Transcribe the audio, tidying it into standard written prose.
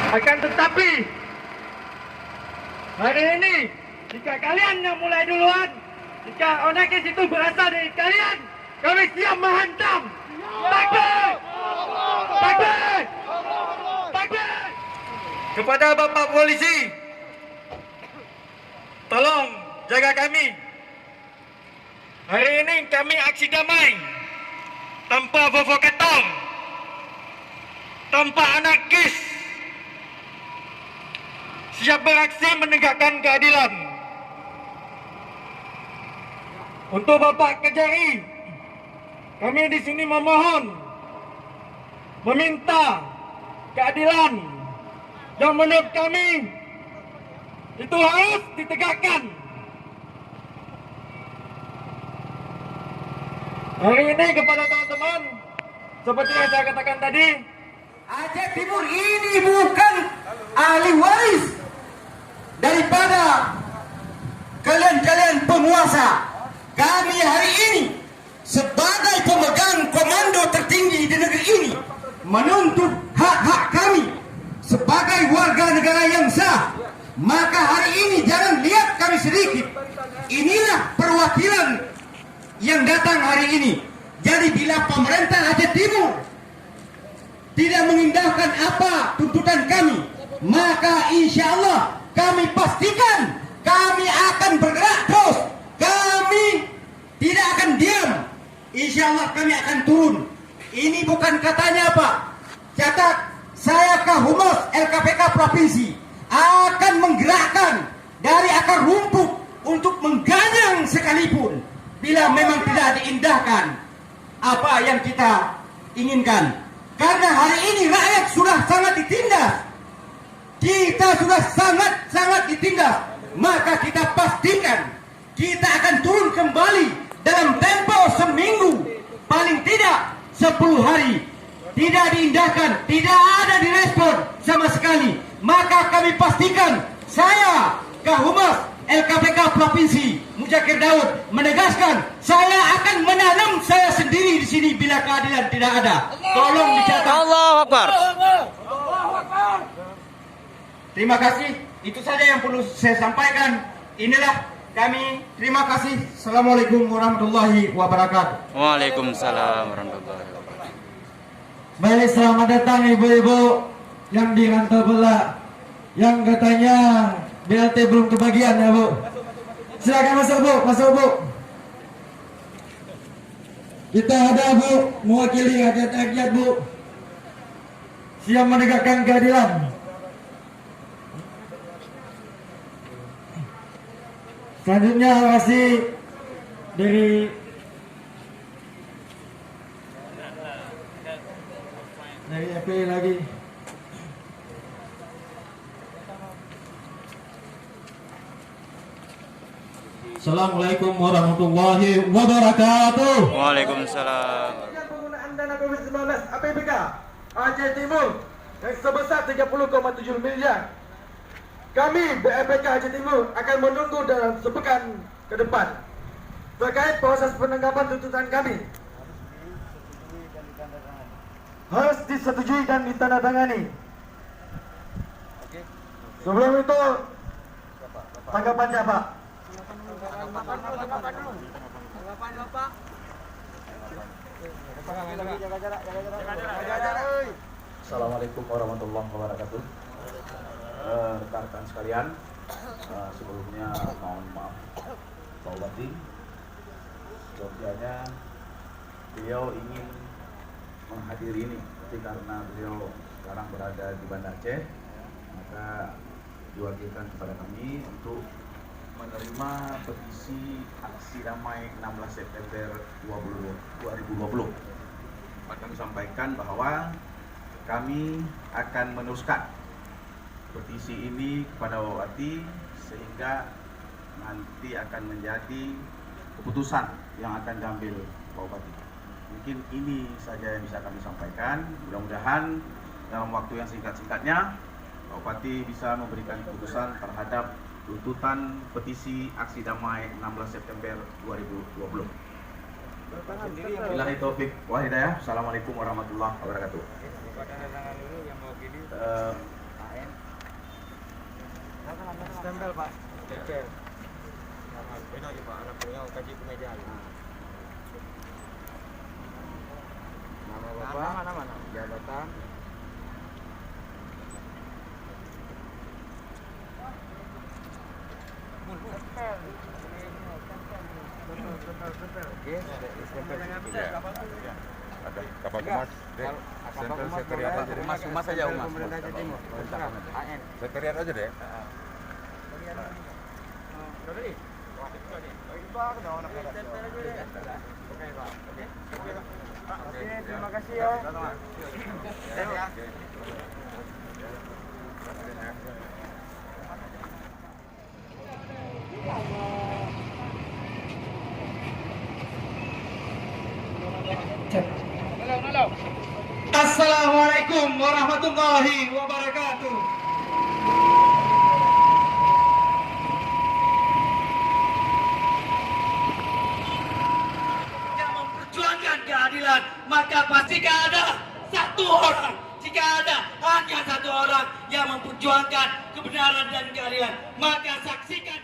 Akan tetapi, hari ini, jika kalian yang mulai duluan, jika Onakis itu berasal dari kalian, kami siap menghantam. Takbir! Takbir! Takbir! Kepada Bapak Polisi, tolong jaga kami. Hari ini kami aksi damai, tanpa provokator, tanpa anarkis, siap beraksi menegakkan keadilan. Untuk Bapak Kejari, kami di sini memohon, meminta keadilan yang menurut kami itu harus ditegakkan. Hari ini kepada teman-teman, seperti yang saya katakan tadi, Aceh Timur ini bukan ahli waris daripada kalian-kalian penguasa. Kami hari ini sebagai pemegang komando tertinggi di negeri ini menuntut hak-hak kami sebagai warga negara yang sah. Maka hari ini jangan lihat kami sedikit. Inilah perwakilan yang datang hari ini. Jadi bila pemerintah Aceh Timur tidak mengindahkan apa tuntutan kami, maka insya Allah kami pastikan kami akan bergerak terus. Kami tidak akan diam. Insya Allah kami akan turun. Ini bukan katanya Pak. Catat, saya Kahumas LKPK Provinsi akan menggerakkan dari akar rumput untuk mengganyang sekalipun bila memang tidak diindahkan apa yang kita inginkan. Karena hari ini rakyat sudah sangat ditindas. Kita sudah sangat ditindas. Maka kita pastikan kita akan turun kembali dalam tempo seminggu, paling tidak 10 hari. Tidak diindahkan, tidak ada direspon sama sekali. Maka kami pastikan, saya Kahumas LKPK Provinsi Mujakir Daud menegaskan, saya akan menanam saya sendiri di sini bila keadilan tidak ada. Tolong dicatat. Allahu Akbar. Terima kasih. Itu saja yang perlu saya sampaikan. Inilah kami. Terima kasih. Assalamualaikum warahmatullahi wabarakatuh. Waalaikumsalam warahmatullahi wabarakatuh. baik, selamat datang ibu-ibu yang di rantau belah, yang katanya BLT belum kebagian ya Bu. Silakan masuk Bu, masuk Bu. Kita ada Bu, mewakili rakyat Bu, siap menegakkan keadilan. Selanjutnya masih dari FPI lagi. Assalamualaikum warahmatullahi wabarakatuh. Waalaikumsalam. Penggunaan dana COVID-19 APBK Aceh Timur yang sebesar 30,7 miliar. Kami BAPK Aceh Timur akan menunggu dalam sepekan ke depan terkait proses penanggapan tuntutan kami. Harus disetujui dan ditandatangani. Sebelum itu, tanggapan siapa? Assalamualaikum warahmatullahi wabarakatuh. Rekan-rekan sekalian, sebelumnya mohon maaf Pak Bupati. Sebenarnya beliau ingin menghadiri ini, tapi karena beliau sekarang berada di Banda Aceh, maka diwakilkan kepada kami untuk menerima petisi aksi damai 16 September 2020. Kami sampaikan bahwa kami akan meneruskan petisi ini kepada Bupati sehingga nanti akan menjadi keputusan yang akan diambil Pak Bupati. Mungkin ini saja yang bisa kami sampaikan. Mudah-mudahan dalam waktu yang singkat-singkatnya Pak Bupati bisa memberikan keputusan terhadap tuntutan petisi aksi damai 16 September 2020. Billahi taufik wal hidayah. Assalamualaikum warahmatullahi wabarakatuh. Stempel Pak. Cek. Ini aja Pak, anak punya kaji kemeja. Nama Bapak, nama, jabatan. Oke, stempel. Ada kapal kemas, stempel sekretariat aja deh. Mas aja Mas. Sekretariat aja deh. Oke, terima kasih ya. Assalamualaikum warahmatullahi wabarakatuh. Yang memperjuangkan keadilan, maka pastikan ada satu orang. Jika ada hanya satu orang yang memperjuangkan kebenaran dan keadilan, maka saksikan